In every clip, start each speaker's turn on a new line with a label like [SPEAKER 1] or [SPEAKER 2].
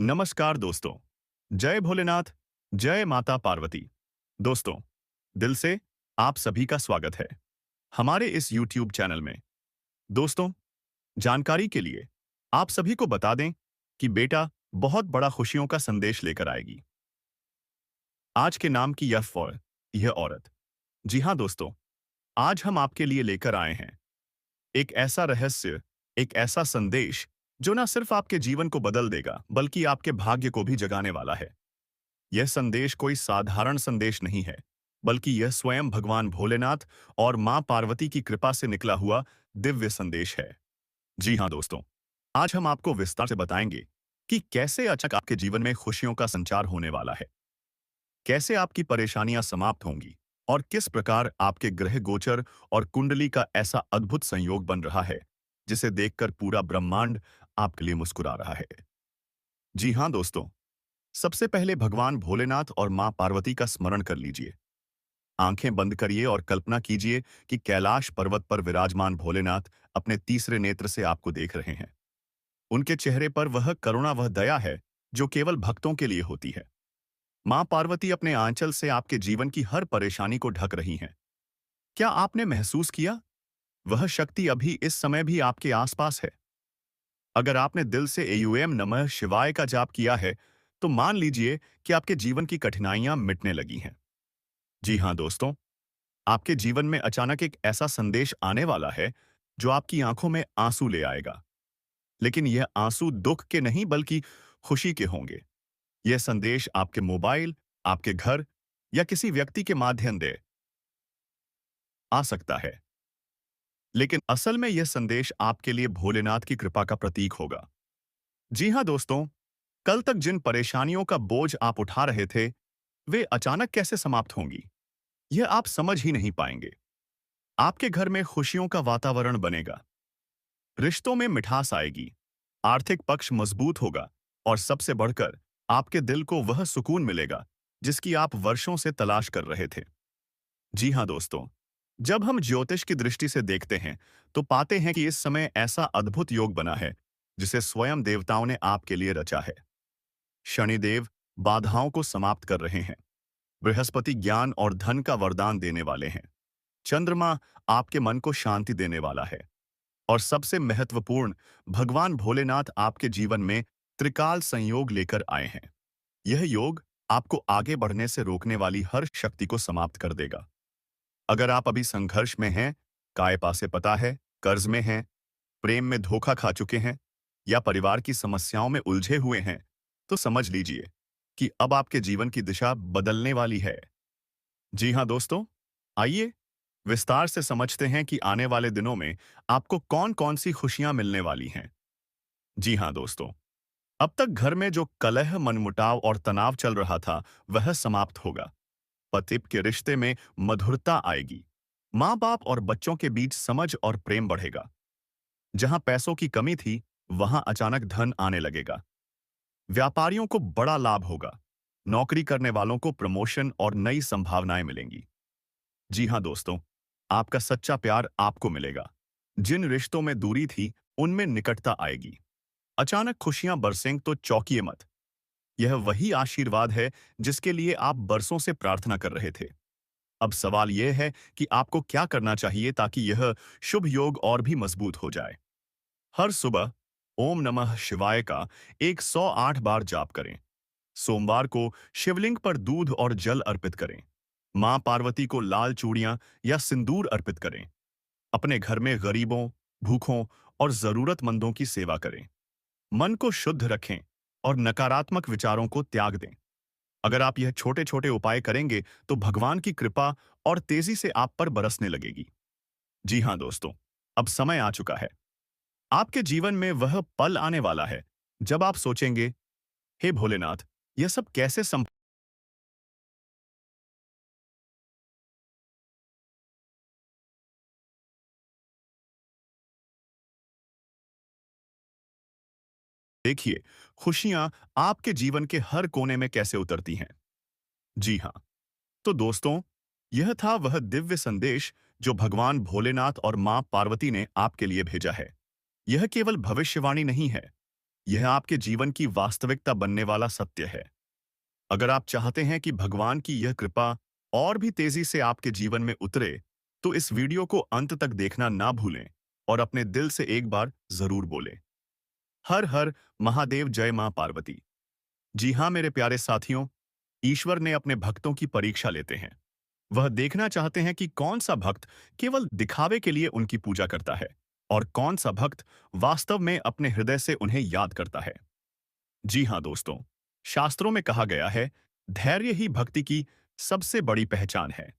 [SPEAKER 1] नमस्कार दोस्तों। जय भोलेनाथ। जय माता पार्वती। दोस्तों, दिल से आप सभी का स्वागत है हमारे इस YouTube चैनल में। दोस्तों, जानकारी के लिए आप सभी को बता दें कि बेटा बहुत बड़ा खुशियों का संदेश लेकर आएगी। आज के नाम की यह औरत। जी हाँ दोस्तों, आज हम आपके लिए लेकर आए हैं एक ऐसा रहस्य, एक ऐसा संदेश जो ना सिर्फ आपके जीवन को बदल देगा बल्कि आपके भाग्य को भी जगाने वाला है। यह संदेश कोई साधारण संदेश नहीं है, बल्कि यह स्वयं भगवान भोलेनाथ और मां पार्वती की कृपा से निकला हुआ दिव्य संदेश है। जी हाँ दोस्तों, आज हम आपको विस्तार से बताएंगे कि कैसे अचानक आपके जीवन में खुशियों का संचार होने वाला है, कैसे आपकी परेशानियां समाप्त होंगी और किस प्रकार आपके ग्रह गोचर और कुंडली का ऐसा अद्भुत संयोग बन रहा है जिसे देखकर पूरा ब्रह्मांड आपके लिए मुस्कुरा रहा है। जी हाँ दोस्तों, सबसे पहले भगवान भोलेनाथ और मां पार्वती का स्मरण कर लीजिए। आंखें बंद करिए और कल्पना कीजिए कि कैलाश पर्वत पर विराजमान भोलेनाथ अपने तीसरे नेत्र से आपको देख रहे हैं। उनके चेहरे पर वह करुणा, वह दया है जो केवल भक्तों के लिए होती है। मां पार्वती अपने आंचल से आपके जीवन की हर परेशानी को ढक रही हैं। क्या आपने महसूस किया? वह शक्ति अभी इस समय भी आपके आसपास है। अगर आपने दिल से एयूएम नमः शिवाय का जाप किया है, तो मान लीजिए कि आपके जीवन की कठिनाइयां मिटने लगी हैं। जी हाँ दोस्तों, आपके जीवन में अचानक एक ऐसा संदेश आने वाला है जो आपकी आंखों में आंसू ले आएगा। लेकिन यह आंसू दुख के नहीं बल्कि खुशी के होंगे। यह संदेश आपके मोबाइल, आपके घर या किसी व्यक्ति के माध्यम से आ सकता है। लेकिन असल में यह संदेश आपके लिए भोलेनाथ की कृपा का प्रतीक होगा। जी हाँ दोस्तों, कल तक जिन परेशानियों का बोझ आप उठा रहे थे, वे अचानक कैसे समाप्त होंगी, यह आप समझ ही नहीं पाएंगे। आपके घर में खुशियों का वातावरण बनेगा, रिश्तों में मिठास आएगी, आर्थिक पक्ष मजबूत होगा और सबसे बढ़कर आपके दिल को वह सुकून मिलेगा जिसकी आप वर्षों से तलाश कर रहे थे। जी हाँ दोस्तों, जब हम ज्योतिष की दृष्टि से देखते हैं तो पाते हैं कि इस समय ऐसा अद्भुत योग बना है जिसे स्वयं देवताओं ने आपके लिए रचा है। शनिदेव बाधाओं को समाप्त कर रहे हैं, बृहस्पति ज्ञान और धन का वरदान देने वाले हैं, चंद्रमा आपके मन को शांति देने वाला है और सबसे महत्वपूर्ण, भगवान भोलेनाथ आपके जीवन में त्रिकाल संयोग लेकर आए हैं। यह योग आपको आगे बढ़ने से रोकने वाली हर शक्ति को समाप्त कर देगा। अगर आप अभी संघर्ष में हैं, काय पासे पता है, कर्ज में हैं, प्रेम में धोखा खा चुके हैं या परिवार की समस्याओं में उलझे हुए हैं, तो समझ लीजिए कि अब आपके जीवन की दिशा बदलने वाली है। जी हाँ दोस्तों, आइए विस्तार से समझते हैं कि आने वाले दिनों में आपको कौन-कौन सी खुशियां मिलने वाली हैं। जी हाँ दोस्तों, अब तक घर में जो कलह, मनमुटाव और तनाव चल रहा था, वह समाप्त होगा। पति के रिश्ते में मधुरता आएगी। माँ-बाप और बच्चों के बीच समझ और प्रेम बढ़ेगा। जहां पैसों की कमी थी, वहां अचानक धन आने लगेगा। व्यापारियों को बड़ा लाभ होगा। नौकरी करने वालों को प्रमोशन और नई संभावनाएं मिलेंगी। जी हाँ दोस्तों, आपका सच्चा प्यार आपको मिलेगा। जिन रिश्तों में दूरी थी, उनमें निकटता आएगी। अचानक खुशियां बरसें तो चौंकिए मत। यह वही आशीर्वाद है जिसके लिए आप बरसों से प्रार्थना कर रहे थे। अब सवाल यह है कि आपको क्या करना चाहिए ताकि यह शुभ योग और भी मजबूत हो जाए। हर सुबह ओम नमः शिवाय का 108 बार जाप करें। सोमवार को शिवलिंग पर दूध और जल अर्पित करें। मां पार्वती को लाल चूड़ियां या सिंदूर अर्पित करें। अपने घर में गरीबों, भूखों और जरूरतमंदों की सेवा करें। मन को शुद्ध रखें और नकारात्मक विचारों को त्याग दें। अगर आप यह छोटे-छोटे उपाय करेंगे तो भगवान की कृपा और तेजी से आप पर बरसने लगेगी। जी हाँ दोस्तों, अब समय आ चुका है। आपके जीवन में वह पल आने वाला है जब आप सोचेंगे, हे भोलेनाथ, यह सब कैसे संभव। देखिए, खुशियां आपके जीवन के हर कोने में कैसे उतरती हैं। जी हाँ, तो दोस्तों, यह था वह दिव्य संदेश जो भगवान भोलेनाथ और मां पार्वती ने आपके लिए भेजा है। यह केवल भविष्यवाणी नहीं है, यह आपके जीवन की वास्तविकता बनने वाला सत्य है। अगर आप चाहते हैं कि भगवान की यह कृपा और भी तेजी से आपके जीवन में उतरे, तो इस वीडियो को अंत तक देखना ना भूलें और अपने दिल से एक बार जरूर बोलें, हर हर महादेव, जय मां पार्वती। जी हाँ मेरे प्यारे साथियों, ईश्वर ने अपने भक्तों की परीक्षा लेते हैं। वह देखना चाहते हैं कि कौन सा भक्त केवल दिखावे के लिए उनकी पूजा करता है और कौन सा भक्त वास्तव में अपने हृदय से उन्हें याद करता है। जी हाँ दोस्तों, शास्त्रों में कहा गया है, धैर्य ही भक्ति की सबसे बड़ी पहचान है।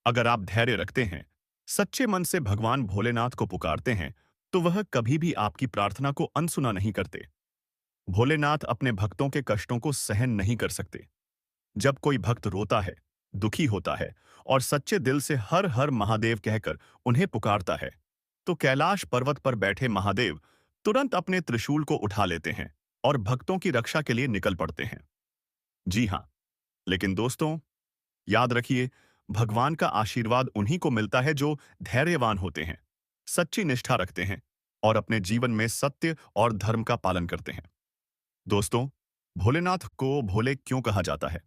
[SPEAKER 1] अगर आप धैर्य रखते हैं, सच्चे मन से भगवान भोलेनाथ को पुकारते हैं, तो वह कभी भी आपकी प्रार्थना को अनसुना नहीं करते। भोलेनाथ अपने भक्तों के कष्टों को सहन नहीं कर सकते। जब कोई भक्त रोता है, दुखी होता है और सच्चे दिल से हर हर महादेव कहकर उन्हें पुकारता है, तो कैलाश पर्वत पर बैठे महादेव तुरंत अपने त्रिशूल को उठा लेते हैं और भक्तों की रक्षा के लिए निकल पड़ते हैं। जी हाँ, लेकिन दोस्तों, याद रखिए, भगवान का आशीर्वाद उन्हीं को मिलता है जो धैर्यवान होते हैं, सच्ची निष्ठा रखते हैं और अपने जीवन में सत्य और धर्म का पालन करते हैं। दोस्तों, भोलेनाथ को भोले क्यों कहा जाता है?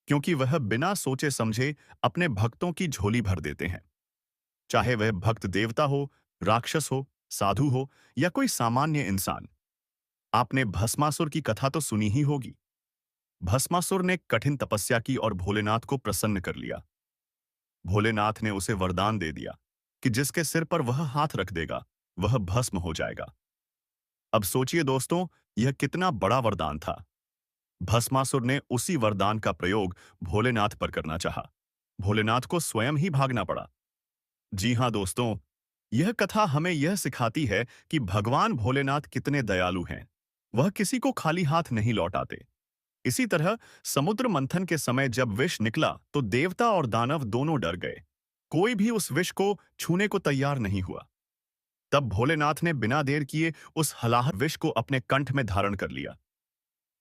[SPEAKER 1] क्योंकि वह बिना सोचे समझे अपने भक्तों की झोली भर देते हैं। चाहे वह भक्त देवता हो, राक्षस हो, साधु हो या कोई सामान्य इंसान। आपने भस्मासुर की कथा तो सुनी ही होगी। भस्मासुर ने कठिन तपस्या की और भोलेनाथ को प्रसन्न कर लिया। भोलेनाथ ने उसे वरदान दे दिया कि जिसके सिर पर वह हाथ रख देगा, वह भस्म हो जाएगा। अब सोचिए दोस्तों, यह कितना बड़ा वरदान था। भस्मासुर ने उसी वरदान का प्रयोग भोलेनाथ पर करना चाहा। भोलेनाथ को स्वयं ही भागना पड़ा। जी हाँ दोस्तों, यह कथा हमें यह सिखाती है कि भगवान भोलेनाथ कितने दयालु हैं। वह किसी को खाली हाथ नहीं लौटाते। इसी तरह समुद्र मंथन के समय जब विष निकला तो देवता और दानव दोनों डर गए। कोई भी उस विष को छूने को तैयार नहीं हुआ। तब भोलेनाथ ने बिना देर किए उस हलाहल विष को अपने कंठ में धारण कर लिया।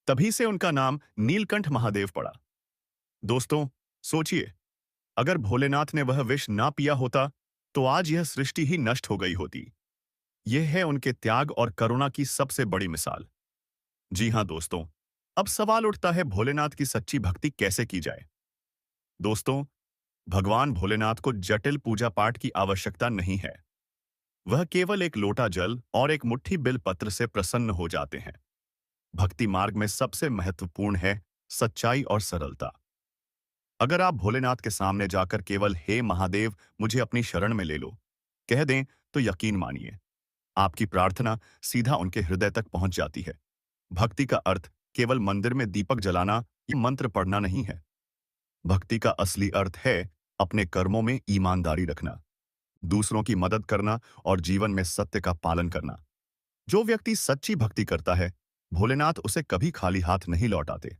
[SPEAKER 1] तभी से उनका नाम नीलकंठ महादेव पड़ा। दोस्तों, सोचिए, अगर भोलेनाथ ने वह विष ना पिया होता, तो आज यह सृष्टि ही नष्ट हो गई होती। यह है उनके त्याग और करुणा की सबसे बड़ी मिसाल। जी हाँ दोस्तों, अब सवाल उठता है, भोलेनाथ की सच्ची भक्ति कैसे की जाए? दोस्तों, भगवान भोलेनाथ को जटिल पूजा पाठ की आवश्यकता नहीं है। वह केवल एक लोटा जल और एक मुट्ठी बिल पत्र से प्रसन्न हो जाते हैं। भक्ति मार्ग में सबसे महत्वपूर्ण है सच्चाई और सरलता। अगर आप भोलेनाथ के सामने जाकर केवल हे महादेव, मुझे अपनी शरण में ले लो कह दें, तो यकीन मानिए, आपकी प्रार्थना सीधा उनके हृदय तक पहुंच जाती है। भक्ति का अर्थ केवल मंदिर में दीपक जलाना या मंत्र पढ़ना नहीं है। भक्ति का असली अर्थ है अपने कर्मों में ईमानदारी रखना, दूसरों की मदद करना और जीवन में सत्य का पालन करना। जो व्यक्ति सच्ची भक्ति करता है, भोलेनाथ उसे कभी खाली हाथ नहीं लौटाते।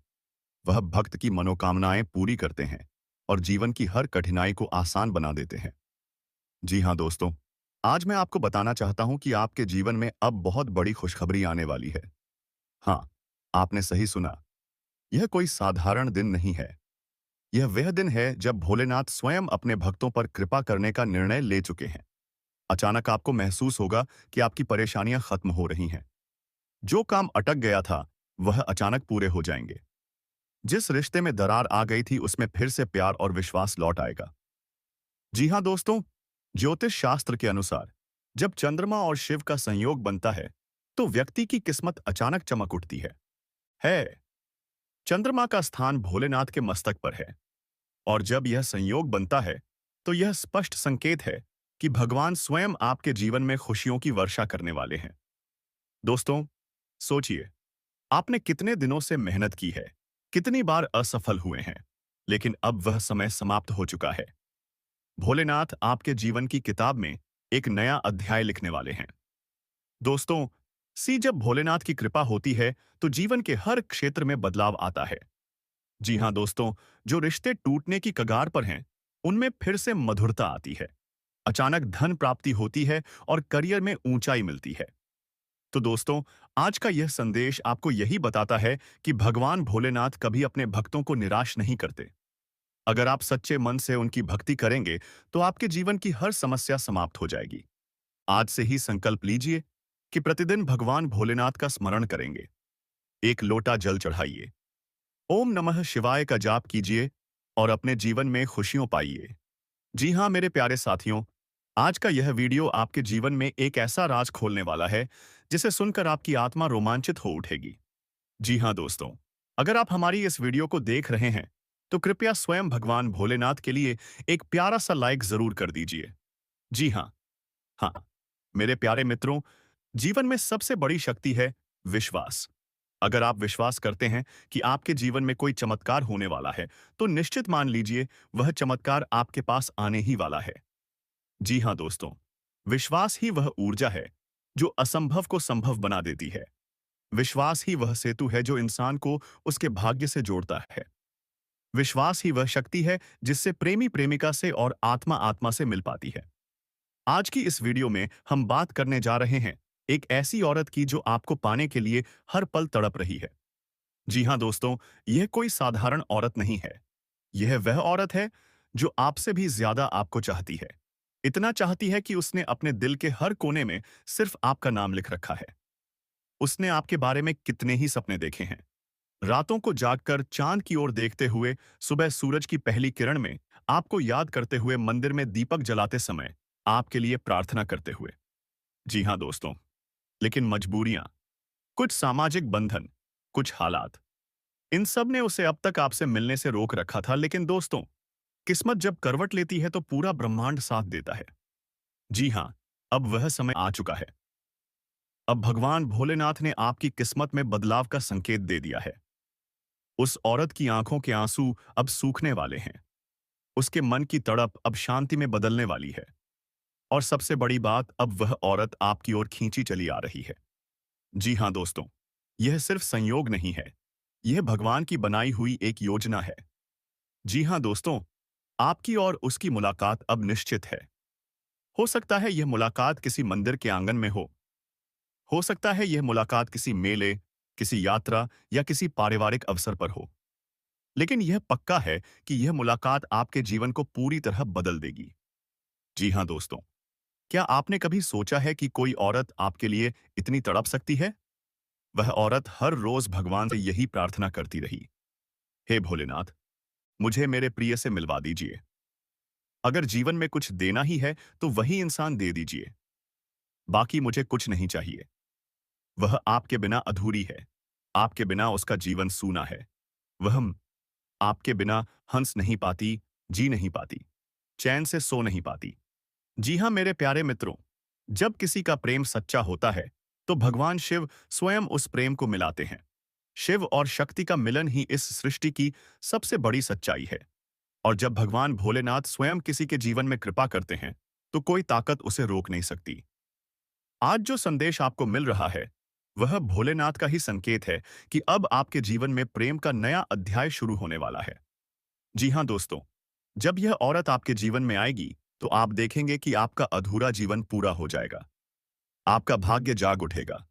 [SPEAKER 1] वह भक्त की मनोकामनाएं पूरी करते हैं और जीवन की हर कठिनाई को आसान बना देते हैं। जी हाँ दोस्तों, आज मैं आपको बताना चाहता हूं कि आपके जीवन में अब बहुत बड़ी खुशखबरी आने वाली है। हाँ, आपने सही सुना। यह कोई साधारण दिन नहीं है। यह वह दिन है जब भोलेनाथ स्वयं अपने भक्तों पर कृपा करने का निर्णय ले चुके हैं। अचानक आपको महसूस होगा कि आपकी परेशानियां खत्म हो रही हैं। जो काम अटक गया था, वह अचानक पूरे हो जाएंगे। जिस रिश्ते में दरार आ गई थी, उसमें फिर से प्यार और विश्वास लौट आएगा। जी हाँ दोस्तों, ज्योतिष शास्त्र के अनुसार जब चंद्रमा और शिव का संयोग बनता है, तो व्यक्ति की किस्मत अचानक चमक उठती है। चंद्रमा का स्थान भोलेनाथ के मस्तक पर है और जब यह संयोग बनता है, तो यह स्पष्ट संकेत है कि भगवान स्वयं आपके जीवन में खुशियों की वर्षा करने वाले हैं। दोस्तों, सोचिए, आपने कितने दिनों से मेहनत की है, कितनी बार असफल हुए हैं, लेकिन अब वह समय समाप्त हो चुका है। भोलेनाथ आपके जीवन की किताब में एक नया अध्याय लिखने वाले हैं। दोस्तों, जब भोलेनाथ की कृपा होती है, तो जीवन के हर क्षेत्र में बदलाव आता है। जी हाँ दोस्तों, जो रिश्ते टूटने की कगार पर हैं, उनमें फिर से मधुरता आती है। अचानक धन प्राप्ति होती है और करियर में ऊंचाई मिलती है। तो दोस्तों, आज का यह संदेश आपको यही बताता है कि भगवान भोलेनाथ कभी अपने भक्तों को निराश नहीं करते। अगर आप सच्चे मन से उनकी भक्ति करेंगे, तो आपके जीवन की हर समस्या समाप्त हो जाएगी। आज से ही संकल्प लीजिए, कि प्रतिदिन भगवान भोलेनाथ का स्मरण करेंगे। एक लोटा जल चढ़ाइए, ओम नमः शिवाय का जाप कीजिए और अपने जीवन में खुशियों पाइए। जी हाँ मेरे प्यारे साथियों, आज का यह वीडियो आपके जीवन में एक ऐसा राज खोलने वाला है जिसे सुनकर आपकी आत्मा रोमांचित हो उठेगी। जी हाँ दोस्तों, अगर आप हमारी इस वीडियो को देख रहे हैं तो कृपया स्वयं भगवान भोलेनाथ के लिए एक प्यारा सा लाइक जरूर कर दीजिए। जी हाँ, हाँ, मेरे प्यारे मित्रों, जीवन में सबसे बड़ी शक्ति है विश्वास। अगर आप विश्वास करते हैं कि आपके जीवन में कोई चमत्कार होने वाला है, तो निश्चित मान लीजिए वह चमत्कार आपके पास आने ही वाला है। जी हाँ दोस्तों, विश्वास ही वह ऊर्जा है जो असंभव को संभव बना देती है। विश्वास ही वह सेतु है जो इंसान को उसके भाग्य से जोड़ता है। विश्वास ही वह शक्ति है जिससे प्रेमी प्रेमिका से और आत्मा आत्मा से मिल पाती है। आज की इस वीडियो में हम बात करने जा रहे हैं एक ऐसी औरत की जो आपको पाने के लिए हर पल तड़प रही है। जी हाँ दोस्तों, यह कोई साधारण औरत नहीं है। यह वह औरत है जो आपसे भी ज्यादा आपको चाहती है। इतना चाहती है कि उसने अपने दिल के हर कोने में सिर्फ आपका नाम लिख रखा है। उसने आपके बारे में कितने ही सपने देखे हैं। रातों को जागकर चांद की ओर देखते हुए, सुबह सूरज की पहली किरण में आपको याद करते हुए, मंदिर में दीपक जलाते समय आपके लिए प्रार्थना करते हुए। जी हाँ दोस्तों, लेकिन मजबूरियां, कुछ सामाजिक बंधन, कुछ हालात, इन सब ने उसे अब तक आपसे मिलने से रोक रखा था। लेकिन दोस्तों, किस्मत जब करवट लेती है तो पूरा ब्रह्मांड साथ देता है। जी हाँ, अब वह समय आ चुका है। अब भगवान भोलेनाथ ने आपकी किस्मत में बदलाव का संकेत दे दिया है। उस औरत की आंखों के आंसू अब सूखने वाले हैं। उसके मन की तड़प अब शांति में बदलने वाली है। और सबसे बड़ी बात, अब वह औरत आपकी ओर खींची चली आ रही है। जी हाँ दोस्तों, यह सिर्फ संयोग नहीं है, यह भगवान की बनाई हुई एक योजना है। जी हाँ दोस्तों, आपकी और उसकी मुलाकात अब निश्चित है। हो सकता है यह मुलाकात किसी मंदिर के आंगन में हो सकता है यह मुलाकात किसी मेले, किसी यात्रा या किसी पारिवारिक अवसर पर हो। लेकिन यह पक्का है कि यह मुलाकात आपके जीवन को पूरी तरह बदल देगी। जी हाँ दोस्तों, क्या आपने कभी सोचा है कि कोई औरत आपके लिए इतनी तड़प सकती है? वह औरत हर रोज भगवान से यही प्रार्थना करती रही, हे भोलेनाथ, मुझे मेरे प्रिय से मिलवा दीजिए। अगर जीवन में कुछ देना ही है तो वही इंसान दे दीजिए, बाकी मुझे कुछ नहीं चाहिए। वह आपके बिना अधूरी है, आपके बिना उसका जीवन सूना है। वह आपके बिना हंस नहीं पाती, जी नहीं पाती, चैन से सो नहीं पाती। जी हाँ मेरे प्यारे मित्रों, जब किसी का प्रेम सच्चा होता है तो भगवान शिव स्वयं उस प्रेम को मिलाते हैं। शिव और शक्ति का मिलन ही इस सृष्टि की सबसे बड़ी सच्चाई है। और जब भगवान भोलेनाथ स्वयं किसी के जीवन में कृपा करते हैं तो कोई ताकत उसे रोक नहीं सकती। आज जो संदेश आपको मिल रहा है वह भोलेनाथ का ही संकेत है कि अब आपके जीवन में प्रेम का नया अध्याय शुरू होने वाला है। जी हाँ दोस्तों, जब यह औरत आपके जीवन में आएगी तो आप देखेंगे कि आपका अधूरा जीवन पूरा हो जाएगा। आपका भाग्य जाग उठेगा,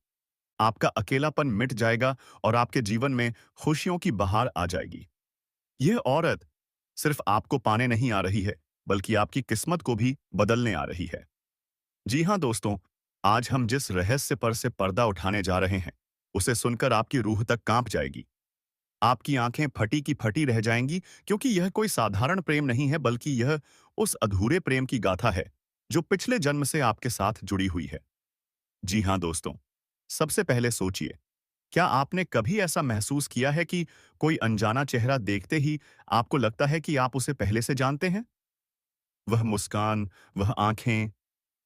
[SPEAKER 1] आपका अकेलापन मिट जाएगा और आपके जीवन में खुशियों की बहार आ जाएगी। यह औरत सिर्फ आपको पाने नहीं आ रही है, बल्कि आपकी किस्मत को भी बदलने आ रही है। जी हाँ दोस्तों, आज हम जिस रहस्य पर से पर्दा उठाने जा रहे हैं, उसे सुनकर आपकी रूह तक कांप जाएगी। आपकी आंखें फटी की फटी रह जाएंगी, क्योंकि यह कोई साधारण प्रेम नहीं है, बल्कि यह उस अधूरे प्रेम की गाथा है जो पिछले जन्म से आपके साथ जुड़ी हुई है। जी हाँ दोस्तों, सबसे पहले सोचिए, क्या आपने कभी ऐसा महसूस किया है कि कोई अनजाना चेहरा देखते ही आपको लगता है कि आप उसे पहले से जानते हैं? वह मुस्कान, वह आंखें,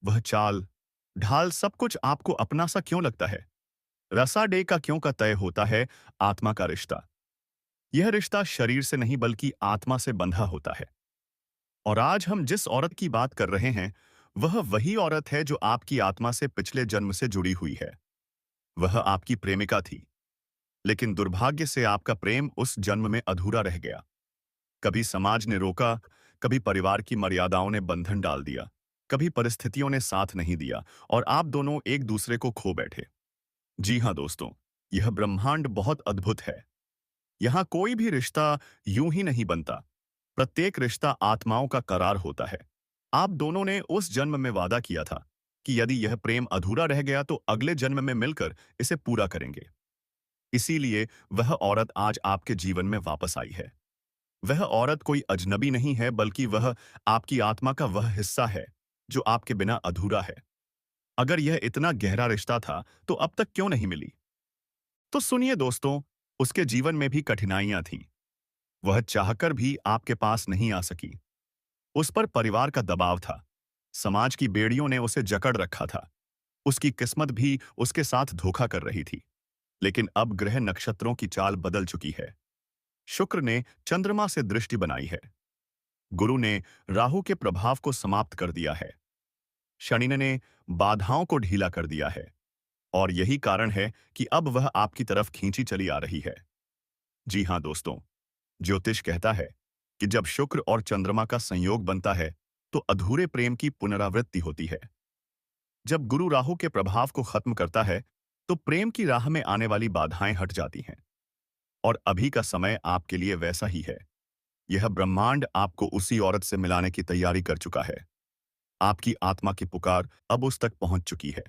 [SPEAKER 1] वह चाल, ढाल, सब कुछ आपको अपना सा क्यों लगता है? रसा डे का क्यों का तय होता है आत्मा का रिश्ता। यह रिश्ता शरीर से नहीं बल्कि आत्मा से बंधा होता है। और आज हम जिस औरत की बात कर रहे हैं, वह वही औरत है जो आपकी आत्मा से पिछले जन्म से जुड़ी हुई है। वह आपकी प्रेमिका थी, लेकिन दुर्भाग्य से आपका प्रेम उस जन्म में अधूरा रह गया। कभी समाज ने रोका, कभी परिवार की मर्यादाओं ने बंधन डाल दिया, कभी परिस्थितियों ने साथ नहीं दिया और आप दोनों एक दूसरे को खो बैठे। जी हाँ दोस्तों, यह ब्रह्मांड बहुत अद्भुत है। यहाँ कोई भी रिश्ता यूं ही नहीं बनता। प्रत्येक रिश्ता आत्माओं का करार होता है। आप दोनों ने उस जन्म में वादा किया था कि यदि यह प्रेम अधूरा रह गया तो अगले जन्म में मिलकर इसे पूरा करेंगे। इसीलिए वह औरत आज आपके जीवन में वापस आई है। वह औरत कोई अजनबी नहीं है, बल्कि वह आपकी आत्मा का वह हिस्सा है जो आपके बिना अधूरा है। अगर यह इतना गहरा रिश्ता था तो अब तक क्यों नहीं मिली? तो सुनिए दोस्तों, उसके जीवन में भी कठिनाइयां थीं। वह चाहकर भी आपके पास नहीं आ सकी। उस पर परिवार का दबाव था। समाज की बेड़ियों ने उसे जकड़ रखा था। उसकी किस्मत भी उसके साथ धोखा कर रही थी। लेकिन अब ग्रह नक्षत्रों की चाल बदल चुकी है। शुक्र ने चंद्रमा से दृष्टि बनाई है। गुरु ने राहु के प्रभाव को समाप्त कर दिया है। शनि ने बाधाओं को ढीला कर दिया है। और यही कारण है कि अब वह आपकी तरफ खींची चली आ रही है। जी हां दोस्तों, ज्योतिष कहता है कि जब शुक्र और चंद्रमा का संयोग बनता है तो अधूरे प्रेम की पुनरावृत्ति होती है। जब गुरु राहु के प्रभाव को खत्म करता है तो प्रेम की राह में आने वाली बाधाएं हट जाती हैं। और अभी का समय आपके लिए वैसा ही है। यह ब्रह्मांड आपको उसी औरत से मिलाने की तैयारी कर चुका है। आपकी आत्मा की पुकार अब उस तक पहुंच चुकी है।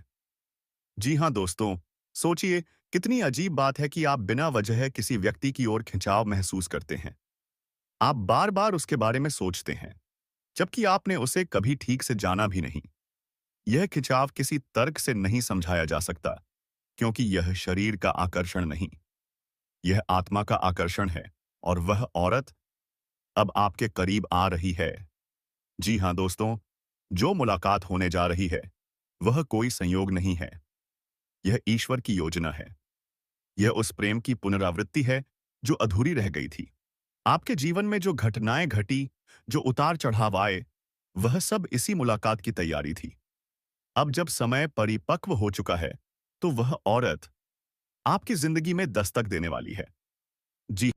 [SPEAKER 1] जी हां दोस्तों, सोचिए, कितनी अजीब बात है कि आप बिना वजह किसी व्यक्ति की ओर खिंचाव महसूस करते हैं। आप बार बार उसके बारे में सोचते हैं, जबकि आपने उसे कभी ठीक से जाना भी नहीं। यह खिंचाव किसी तर्क से नहीं समझाया जा सकता, क्योंकि यह शरीर का आकर्षण नहीं, यह आत्मा का आकर्षण है। और वह औरत अब आपके करीब आ रही है। जी हां दोस्तों, जो मुलाकात होने जा रही है वह कोई संयोग नहीं है। यह ईश्वर की योजना है। यह उस प्रेम की पुनरावृत्ति है जो अधूरी रह गई थी। आपके जीवन में जो घटनाएं घटी, जो उतार चढ़ाव आए, वह सब इसी मुलाकात की तैयारी थी। अब जब समय परिपक्व हो चुका है तो वह औरत आपकी जिंदगी में दस्तक देने वाली है। जी